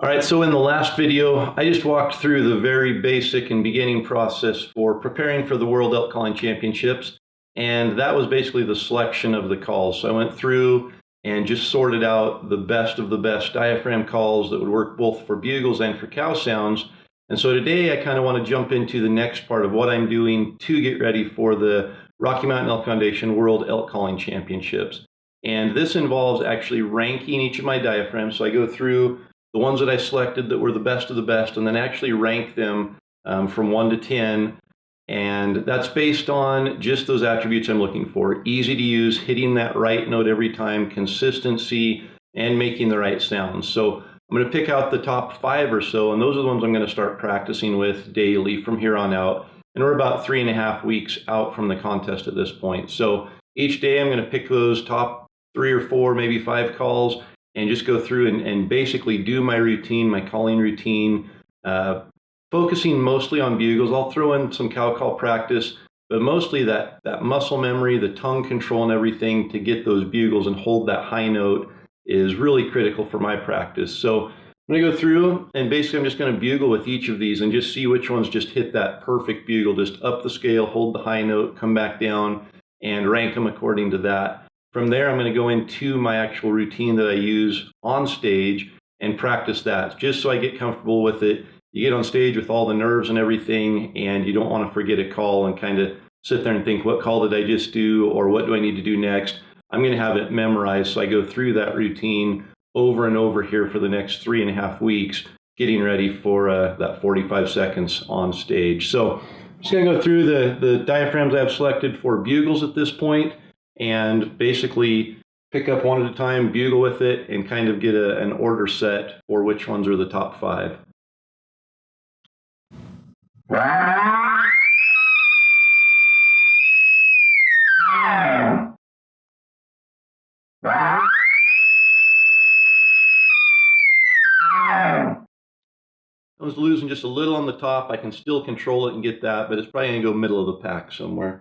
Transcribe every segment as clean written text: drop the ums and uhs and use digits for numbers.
All right, so in the last video, I just walked through the very basic and beginning process for preparing for the World Elk Calling Championships, and that was basically the selection of the calls. So I went through and just sorted out the best of the best diaphragm calls that would work both for bugles and for cow sounds. And so today I kind of want to jump into the next part of what I'm doing to get ready for the Rocky Mountain Elk Foundation World Elk Calling Championships. And this involves actually ranking each of my diaphragms. So I go through the ones that I selected that were the best of the best, and then actually rank them from 1 to 10. And that's based on just those attributes I'm looking for. Easy to use, hitting that right note every time, consistency, and making the right sounds. So I'm going to pick out the top 5 or so, and those are the ones I'm going to start practicing with daily from here on out. And we're about 3.5 weeks out from the contest at this point. So each day I'm going to pick those top 3 or 4, maybe 5 calls, and just go through and basically do my routine, my calling routine, focusing mostly on bugles. I'll throw in some cow call practice, but mostly that muscle memory, the tongue control and everything to get those bugles and hold that high note is really critical for my practice. So I'm going to go through and basically I'm just going to bugle with each of these and just see which ones just hit that perfect bugle, just up the scale, hold the high note, come back down, and rank them according to that. From there, I'm going to go into my actual routine that I use on stage and practice that just so I get comfortable with it. You get on stage with all the nerves and everything, and you don't want to forget a call and kind of sit there and think, what call did I just do, or what do I need to do next? I'm going to have it memorized, so I go through that routine over and over here for the next 3.5 weeks, getting ready for that 45 seconds on stage. So I'm just going to go through the diaphragms I've selected for bugles at this point, and basically pick up one at a time, bugle with it, and kind of get an order set for which ones are the top 5. I was losing just a little on the top. I can still control it and get that, but it's probably going to go middle of the pack somewhere.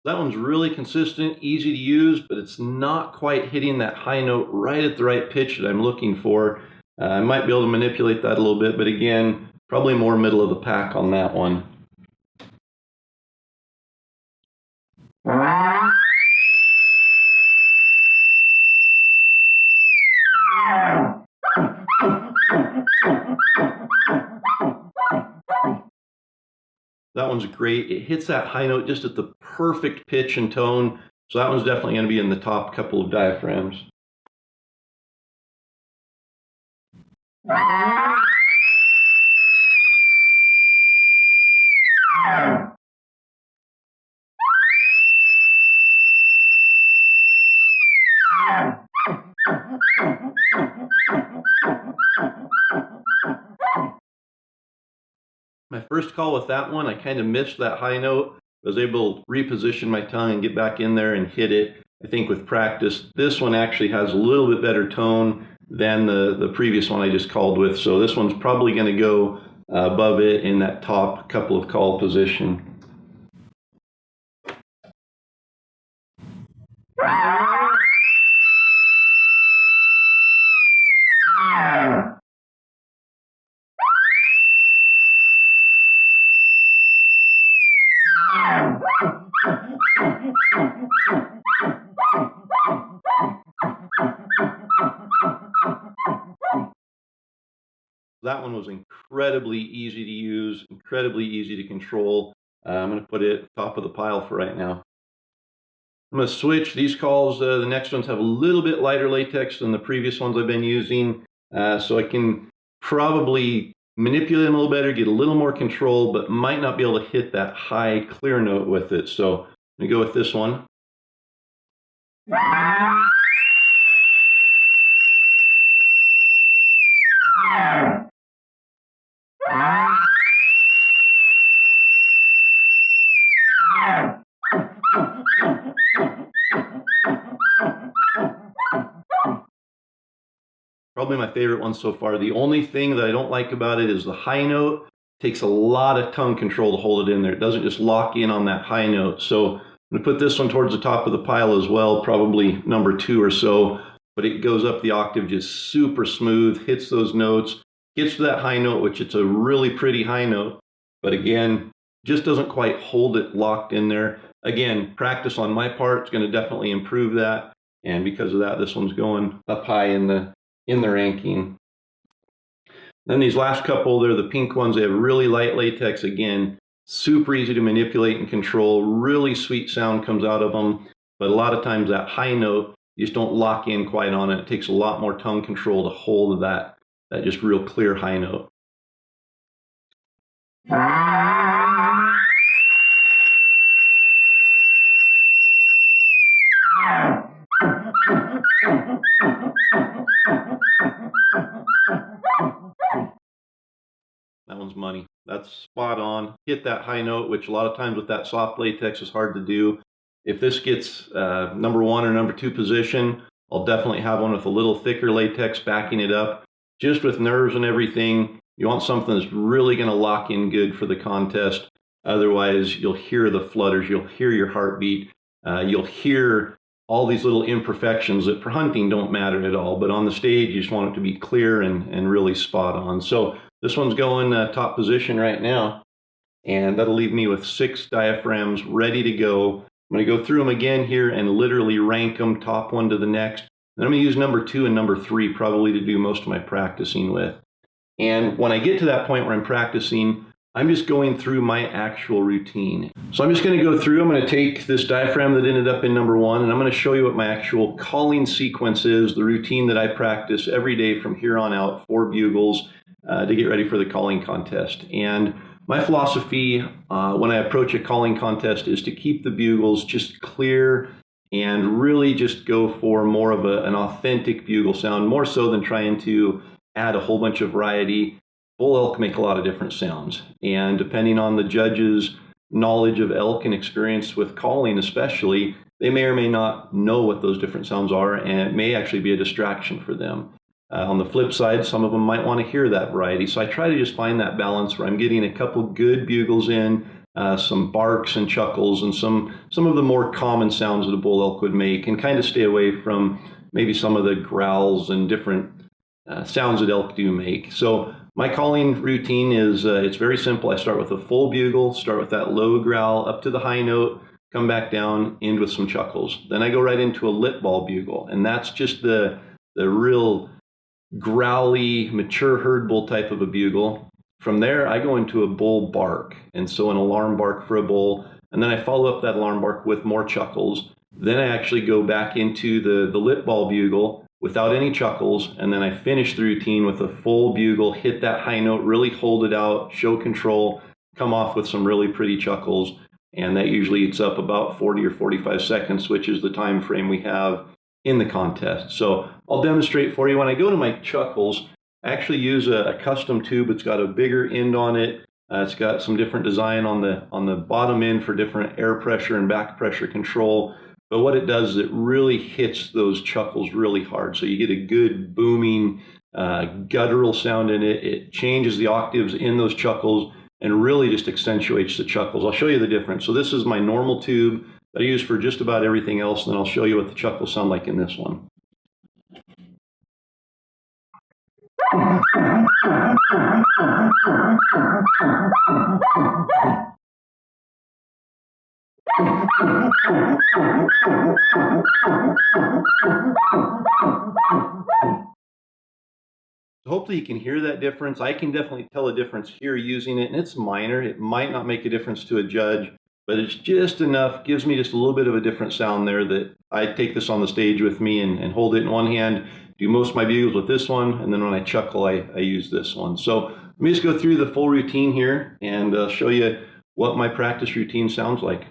That one's really consistent, easy to use, but it's not quite hitting that high note right at the right pitch that I'm looking for. I might be able to manipulate that a little bit, but again, probably more middle of the pack on that one. That one's great. It hits that high note just at the perfect pitch and tone. So that one's definitely going to be in the top couple of diaphragms. My first call with that one, I kind of missed that high note. I was able to reposition my tongue and get back in there and hit it. I think with practice, this one actually has a little bit better tone than the previous one I just called with. So this one's probably going to go above it in that top couple of call position. That one was incredibly easy to use, incredibly easy to control. I'm going to put it top of the pile for right now. I'm going to switch these calls. The next ones have a little bit lighter latex than the previous ones I've been using, so I can probably manipulate them a little better, get a little more control, but might not be able to hit that high clear note with it. So I'm going to go with this one. Probably my favorite one so far. The only thing that I don't like about it is the high note. Takes a lot of tongue control to hold it in there. It doesn't just lock in on that high note. So I'm going to put this one towards the top of the pile as well, probably number 2 or so, but it goes up the octave just super smooth, hits those notes, gets to that high note, which it's a really pretty high note, but again, just doesn't quite hold it locked in there. Again, practice on my part is going to definitely improve that, and because of that, this one's going up high in the ranking. Then these last couple, they're the pink ones. They have really light latex. Again, super easy to manipulate and control. Really sweet sound comes out of them. But a lot of times that high note, you just don't lock in quite on it. It takes a lot more tongue control to hold that just real clear high note. That one's money. That's spot on. Hit that high note, which a lot of times with that soft latex is hard to do. If this gets number 1 or number 2 position, I'll definitely have one with a little thicker latex backing it up. Just with nerves and everything, you want something that's really going to lock in good for the contest. Otherwise, you'll hear the flutters, you'll hear your heartbeat, you'll hear all these little imperfections that for hunting don't matter at all. But on the stage, you just want it to be clear and really spot on. So this one's going top position right now, and that'll leave me with 6 diaphragms ready to go. I'm going to go through them again here and literally rank them top one to the next. Then I'm going to use number 2 and number 3 probably to do most of my practicing with. And when I get to that point where I'm practicing, I'm just going through my actual routine. So I'm just going to go through, I'm going to take this diaphragm that ended up in number 1, and I'm going to show you what my actual calling sequence is, the routine that I practice every day from here on out, 4 bugles, to get ready for the calling contest. And my philosophy when I approach a calling contest is to keep the bugles just clear and really just go for more of an authentic bugle sound, more so than trying to add a whole bunch of variety. Bull elk make a lot of different sounds, and depending on the judge's knowledge of elk and experience with calling especially, they may or may not know what those different sounds are, and it may actually be a distraction for them. On the flip side, some of them might want to hear that variety, so I try to just find that balance where I'm getting a couple good bugles in, some barks and chuckles, and some of the more common sounds that a bull elk would make, and kind of stay away from maybe some of the growls and different sounds that elk do make. So my calling routine is it's very simple. I start with a full bugle, start with that low growl up to the high note, come back down, end with some chuckles. Then I go right into a lip ball bugle, and that's just the real growly, mature herd bull type of a bugle. From there, I go into a bull bark, and so an alarm bark for a bull, and then I follow up that alarm bark with more chuckles. Then I actually go back into the lip ball bugle without any chuckles, and then I finish the routine with a full bugle, hit that high note, really hold it out, show control, come off with some really pretty chuckles, and that usually eats up about 40 or 45 seconds, which is the time frame we have in the contest. So I'll demonstrate for you. When I go to my chuckles, I actually use a custom tube. It's got a bigger end on it. It's got some different design on the bottom end for different air pressure and back pressure control. But what it does is it really hits those chuckles really hard. So you get a good booming guttural sound in it. It changes the octaves in those chuckles and really just accentuates the chuckles. I'll show you the difference. So this is my normal tube that I use for just about everything else, and then I'll show you what the chuckles sound like in this one. Hopefully you can hear that difference. I can definitely tell a difference here using it, and it's minor. It might not make a difference to a judge, but it's just enough, gives me just a little bit of a different sound there that I take this on the stage with me and hold it in one hand, do most of my bugles with this one, and then when I chuckle, I use this one. So let me just go through the full routine here and show you what my practice routine sounds like.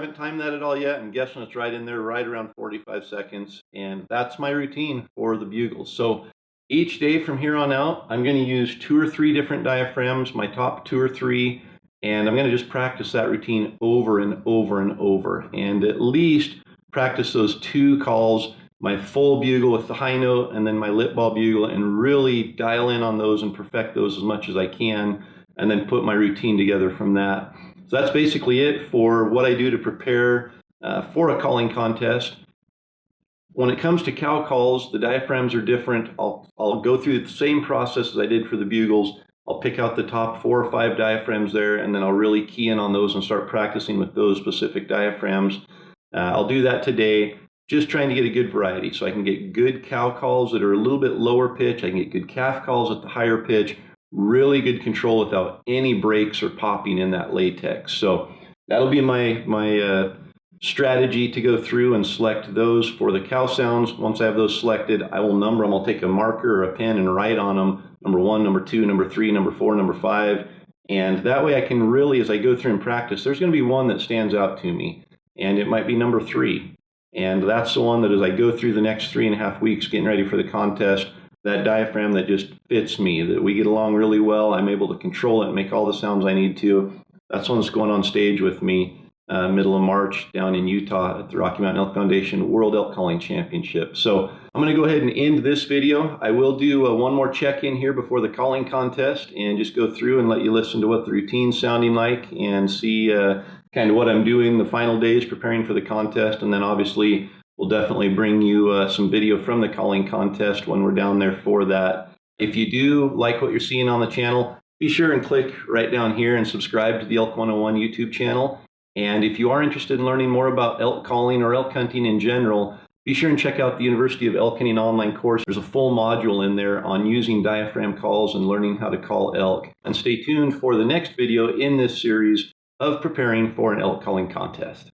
haven't timed that at all yet. I'm guessing it's right in there, right around 45 seconds. And that's my routine for the bugles. So each day from here on out, I'm going to use 2 or 3 different diaphragms, my top 2 or 3, and I'm going to just practice that routine over and over and over, and at least practice those 2 calls, my full bugle with the high note and then my lip ball bugle, and really dial in on those and perfect those as much as I can, and then put my routine together from that. So that's basically it for what I do to prepare for a calling contest. When it comes to cow calls, the diaphragms are different. I'll go through the same process as I did for the bugles. I'll pick out the top 4 or 5 diaphragms there, and then I'll really key in on those and start practicing with those specific diaphragms. I'll do that today, just trying to get a good variety so I can get good cow calls that are a little bit lower pitch. I can get good calf calls at the higher pitch, really good control without any breaks or popping in that latex. So that'll be my strategy to go through and select those for the cow sounds. Once I have those selected, I will number them. I'll take a marker or a pen and write on them number 1, number 2, number 3, number 4, number 5. And that way I can really, as I go through and practice, there's going to be one that stands out to me, and it might be number 3. And that's the one that as I go through the next 3.5 weeks getting ready for the contest, that diaphragm that just fits me, that we get along really well, I'm able to control it and make all the sounds I need to. That's one that's going on stage with me middle of March down in Utah at the Rocky Mountain Elk Foundation World Elk Calling Championship. So I'm going to go ahead and end this video. I will do one more check-in here before the calling contest and just go through and let you listen to what the routine's sounding like and see kind of what I'm doing the final days preparing for the contest. And then obviously we'll definitely bring you some video from the calling contest when we're down there for that. If you do like what you're seeing on the channel, be sure and click right down here and subscribe to the Elk 101 YouTube channel. And if you are interested in learning more about elk calling or elk hunting in general, be sure and check out the University of Elk Hunting online course. There's a full module in there on using diaphragm calls and learning how to call elk. And stay tuned for the next video in this series of preparing for an elk calling contest.